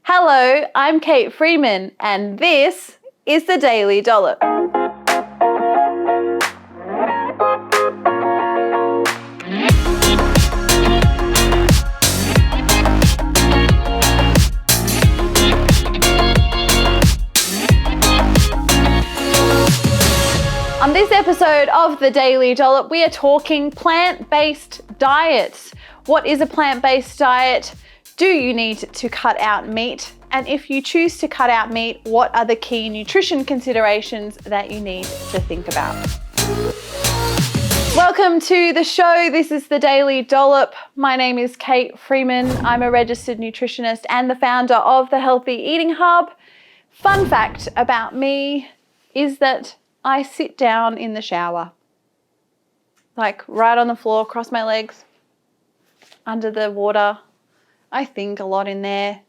Hello, I'm Kate Freeman, and this is the Daily Dollop. On this episode of the Daily Dollop, we are talking plant-based diets. What is a plant-based diet? Do you need to cut out meat? And if you choose to cut out meat, what are the key nutrition considerations that you need to think about? Welcome to the show. This is the Daily Dollop. My name is Kate Freeman. I'm a registered nutritionist and the founder of the Healthy Eating Hub. Fun fact about me is that I sit down in the shower, like right on the floor, cross my legs, under the water. I think a lot in there.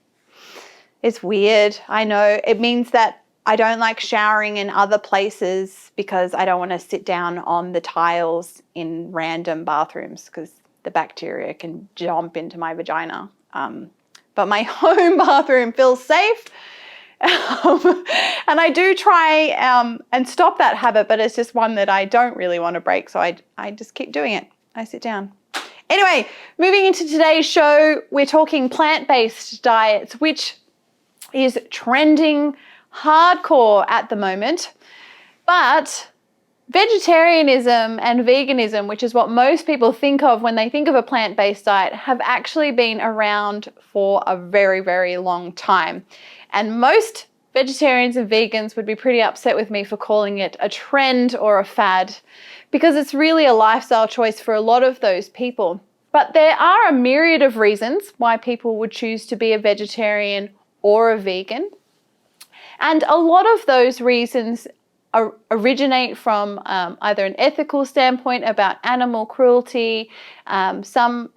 It's weird, I know. It means that I don't like showering in other places because I don't want to sit down on the tiles in random bathrooms because the bacteria can jump into my vagina. But my home bathroom feels safe. And I do try and stop that habit, but it's just one that I don't really want to break. So I just keep doing it. I sit down. Anyway, moving into today's show, we're talking plant-based diets, which is trending hardcore at the moment. But vegetarianism and veganism, which is what most people think of when they think of a plant-based diet, have actually been around for a very, very long time. And most vegetarians and vegans would be pretty upset with me for calling it a trend or a fad, because it's really a lifestyle choice for a lot of those people. But there are a myriad of reasons why people would choose to be a vegetarian or a vegan. And a lot of those reasons originate from either an ethical standpoint about animal cruelty.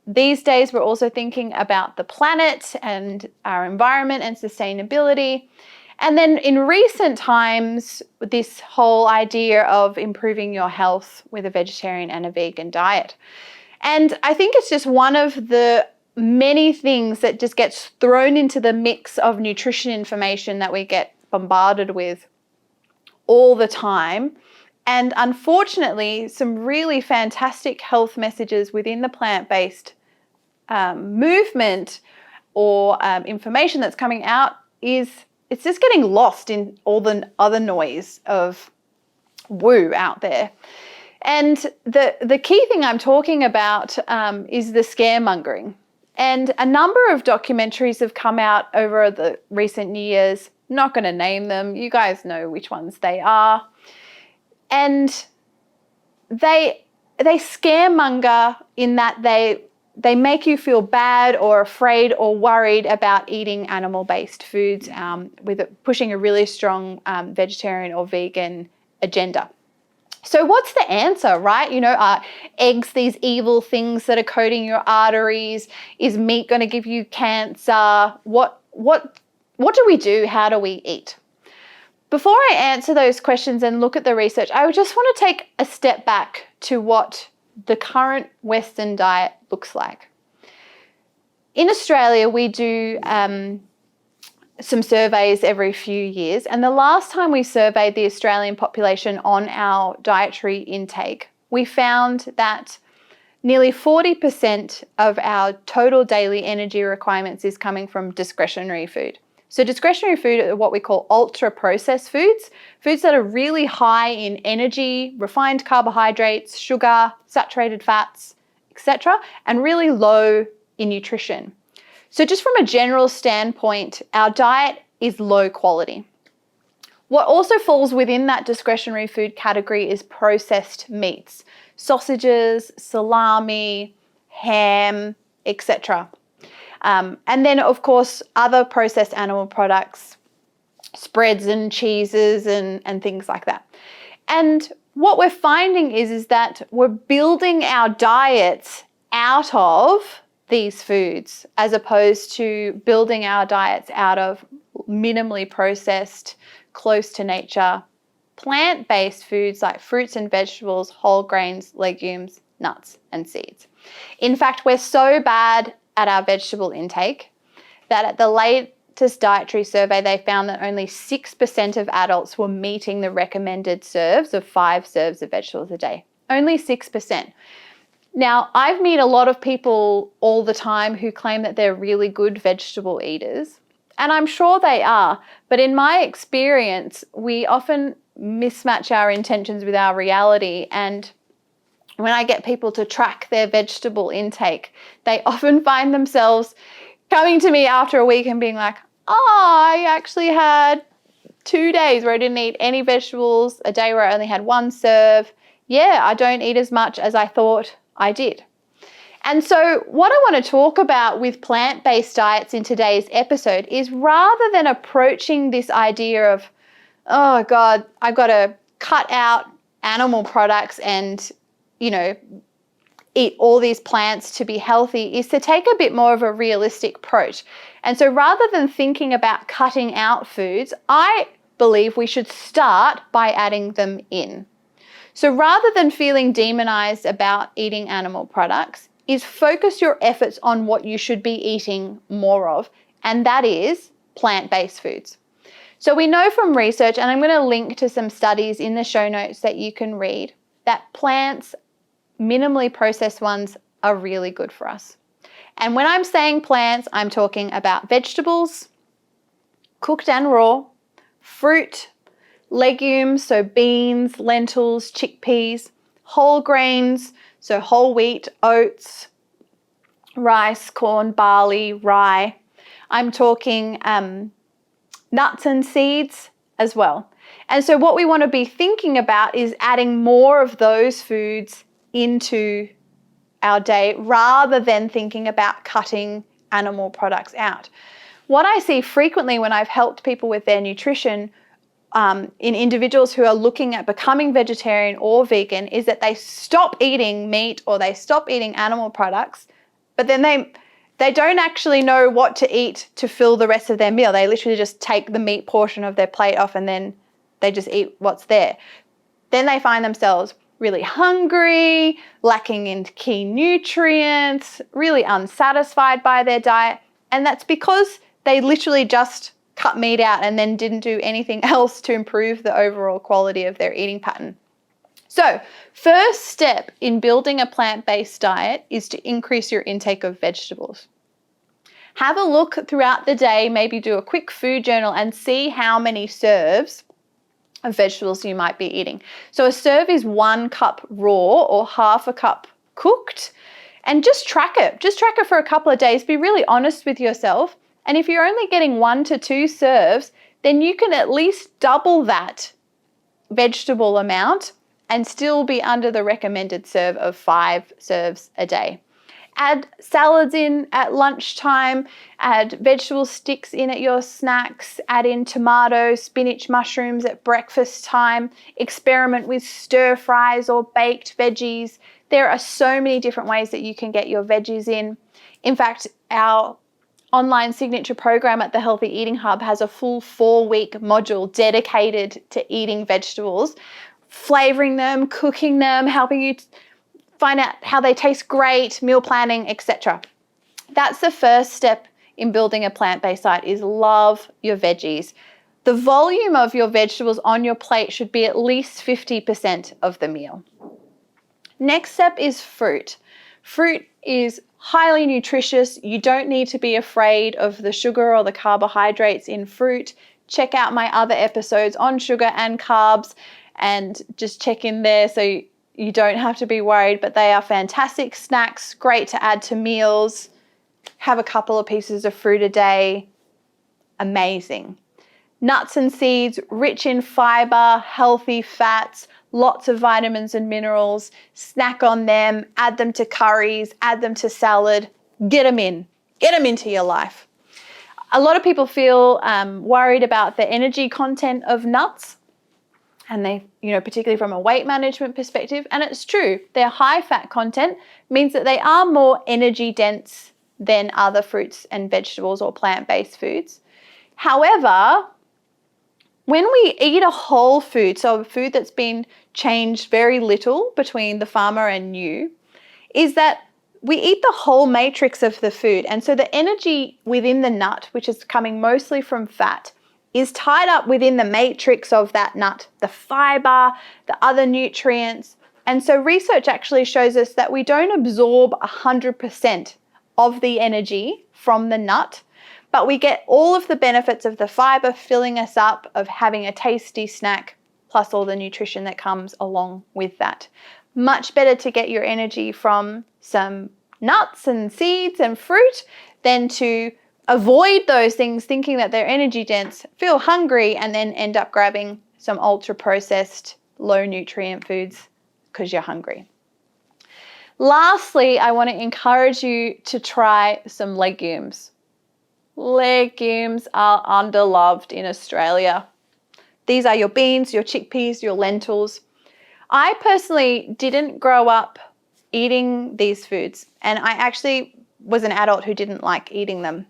These days we're also thinking about the planet and our environment and sustainability. And then in recent times, this whole idea of improving your health with a vegetarian and a vegan diet. And I think it's just one of the many things that just gets thrown into the mix of nutrition information that we get bombarded with all the time. And unfortunately, some really fantastic health messages within the plant-based movement or information that's coming out it's just getting lost in all the other noise of woo out there. And the key thing I'm talking about is the scaremongering. And a number of documentaries have come out over the recent years. Not going to name them. You guys know which ones they are. And they scaremonger in that they make you feel bad or afraid or worried about eating animal-based foods with pushing a really strong vegetarian or vegan agenda. So what's the answer, right? Are eggs these evil things that are coating your arteries? Is meat going to give you cancer? What do we do? How do we eat? Before I answer those questions and look at the research, I just want to take a step back to what the current Western diet looks like. In Australia, we do some surveys every few years, and the last time we surveyed the Australian population on our dietary intake, we found that nearly 40% of our total daily energy requirements is coming from discretionary food. So discretionary food are what we call ultra-processed foods, foods that are really high in energy, refined carbohydrates, sugar, saturated fats, etc., and really low in nutrition. So just from a general standpoint, our diet is low quality. What also falls within that discretionary food category is processed meats, sausages, salami, ham, etc. And then, of course, other processed animal products, spreads and cheeses and things like that. And what we're finding is that we're building our diets out of these foods as opposed to building our diets out of minimally processed, close to nature, plant-based foods like fruits and vegetables, whole grains, legumes, nuts, and seeds. In fact, we're so bad at our vegetable intake that at the late latest dietary survey, they found that only 6% of adults were meeting the recommended serves of 5 serves of vegetables a day. Only 6%. Now, I've met a lot of people all the time who claim that they're really good vegetable eaters, and I'm sure they are, but in my experience, we often mismatch our intentions with our reality, and when I get people to track their vegetable intake, they often find themselves coming to me after a week and being like, I actually had 2 days where I didn't eat any vegetables, a day where I only had 1 serve. Yeah, I don't eat as much as I thought I did. And so what I want to talk about with plant-based diets in today's episode is, rather than approaching this idea of, oh God, I've got to cut out animal products and, eat all these plants to be healthy, is to take a bit more of a realistic approach. And so rather than thinking about cutting out foods, I believe we should start by adding them in. So rather than feeling demonized about eating animal products, is focus your efforts on what you should be eating more of, and that is plant-based foods. So we know from research, and I'm going to link to some studies in the show notes that you can read, that plants, minimally processed ones, are really good for us. And when I'm saying plants, I'm talking about vegetables, cooked and raw, fruit, legumes, so beans, lentils, chickpeas, whole grains, so whole wheat, oats, rice, corn, barley, rye. I'm talking nuts and seeds as well. And so what we want to be thinking about is adding more of those foods into our day, rather than thinking about cutting animal products out. What I see frequently when I've helped people with their nutrition, in individuals who are looking at becoming vegetarian or vegan, is that they stop eating meat or they stop eating animal products, but then they don't actually know what to eat to fill the rest of their meal. They literally just take the meat portion of their plate off and then they just eat what's there. Then they find themselves really hungry, lacking in key nutrients, really unsatisfied by their diet. And that's because they literally just cut meat out and then didn't do anything else to improve the overall quality of their eating pattern. So, first step in building a plant-based diet is to increase your intake of vegetables. Have a look throughout the day, maybe do a quick food journal and see how many serves of vegetables you might be eating. So a serve is 1 cup raw or half a cup cooked, and just track it. Just track it for a couple of days. Be really honest with yourself. And if you're only getting 1 to 2 serves, then you can at least double that vegetable amount and still be under the recommended serve of 5 serves a day. Add salads in at lunchtime, add vegetable sticks in at your snacks, add in tomatoes, spinach, mushrooms at breakfast time, experiment with stir fries or baked veggies. There are so many different ways that you can get your veggies in. In fact, our online signature program at the Healthy Eating Hub has a full 4-week module dedicated to eating vegetables, flavoring them, cooking them, helping you find out how they taste great, meal planning, etc. That's the first step in building a plant-based diet, is love your veggies. The volume of your vegetables on your plate should be at least 50% of the meal. Next step is fruit. Fruit is highly nutritious. You don't need to be afraid of the sugar or the carbohydrates in fruit. Check out my other episodes on sugar and carbs and just check in there so you don't have to be worried, but they are fantastic snacks, great to add to meals. Have a couple of pieces of fruit a day. Amazing. Nuts and seeds, rich in fiber, healthy fats, lots of vitamins and minerals. Snack on them, add them to curries, add them to salad. Get them in. Get them into your life. A lot of people feel worried about the energy content of nuts. And they, particularly from a weight management perspective, and it's true, their high fat content means that they are more energy dense than other fruits and vegetables or plant-based foods. However, when we eat a whole food, so a food that's been changed very little between the farmer and you, is that we eat the whole matrix of the food. And so the energy within the nut, which is coming mostly from fat, is tied up within the matrix of that nut, the fiber, the other nutrients. And so research actually shows us that we don't absorb 100% of the energy from the nut, but we get all of the benefits of the fiber filling us up, of having a tasty snack, plus all the nutrition that comes along with that. Much better to get your energy from some nuts and seeds and fruit than to avoid those things thinking that they're energy dense, feel hungry, and then end up grabbing some ultra processed, low nutrient foods because you're hungry. Lastly, I want to encourage you to try some legumes. Legumes are underloved in Australia. These are your beans, your chickpeas, your lentils. I personally didn't grow up eating these foods, and I actually was an adult who didn't like eating them.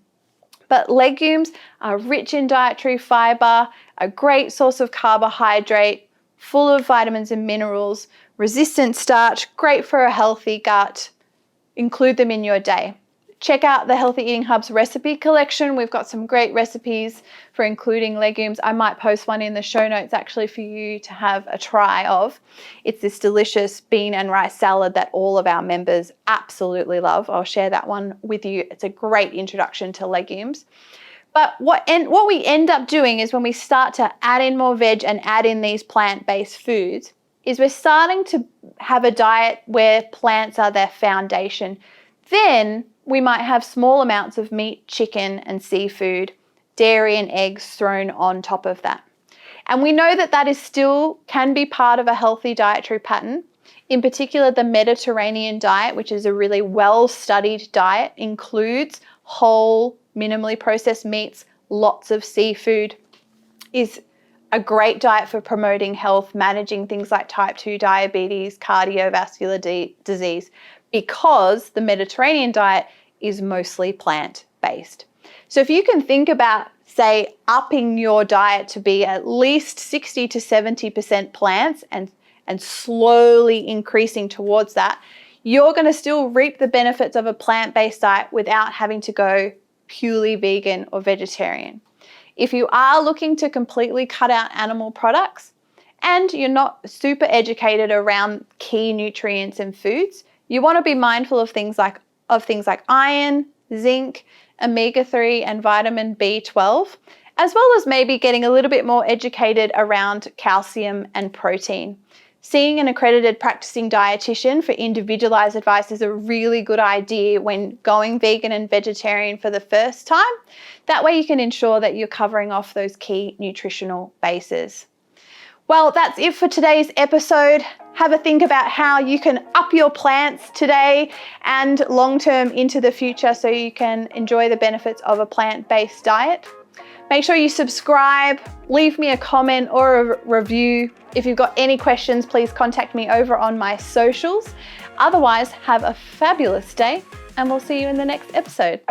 But legumes are rich in dietary fiber, a great source of carbohydrate, full of vitamins and minerals, resistant starch, great for a healthy gut. Include them in your day. Check out the Healthy Eating Hub's recipe collection. We've got some great recipes for including legumes. I might post one in the show notes actually for you to have a try of. It's this delicious bean and rice salad that all of our members absolutely love. I'll share that one with you. It's a great introduction to legumes. But what we end up doing is when we start to add in more veg and add in these plant-based foods, is we're starting to have a diet where plants are their foundation. Then we might have small amounts of meat, chicken, and seafood, dairy and eggs thrown on top of that. And we know that that is still can be part of a healthy dietary pattern. In particular, the Mediterranean diet, which is a really well-studied diet, includes whole, minimally processed meats, lots of seafood, is a great diet for promoting health, managing things like type 2 diabetes, cardiovascular disease, because the Mediterranean diet is mostly plant-based. So if you can think about, say, upping your diet to be at least 60 to 70% plants and slowly increasing towards that, you're going to still reap the benefits of a plant-based diet without having to go purely vegan or vegetarian. If you are looking to completely cut out animal products and you're not super educated around key nutrients and foods, you want to be mindful of things like iron, zinc, omega-3 and vitamin B12, as well as maybe getting a little bit more educated around calcium and protein. Seeing an accredited practicing dietitian for individualized advice is a really good idea when going vegan and vegetarian for the first time. That way you can ensure that you're covering off those key nutritional bases. Well, that's it for today's episode. Have a think about how you can up your plants today and long-term into the future so you can enjoy the benefits of a plant-based diet. Make sure you subscribe, leave me a comment or a review. If you've got any questions, please contact me over on my socials. Otherwise, have a fabulous day and we'll see you in the next episode.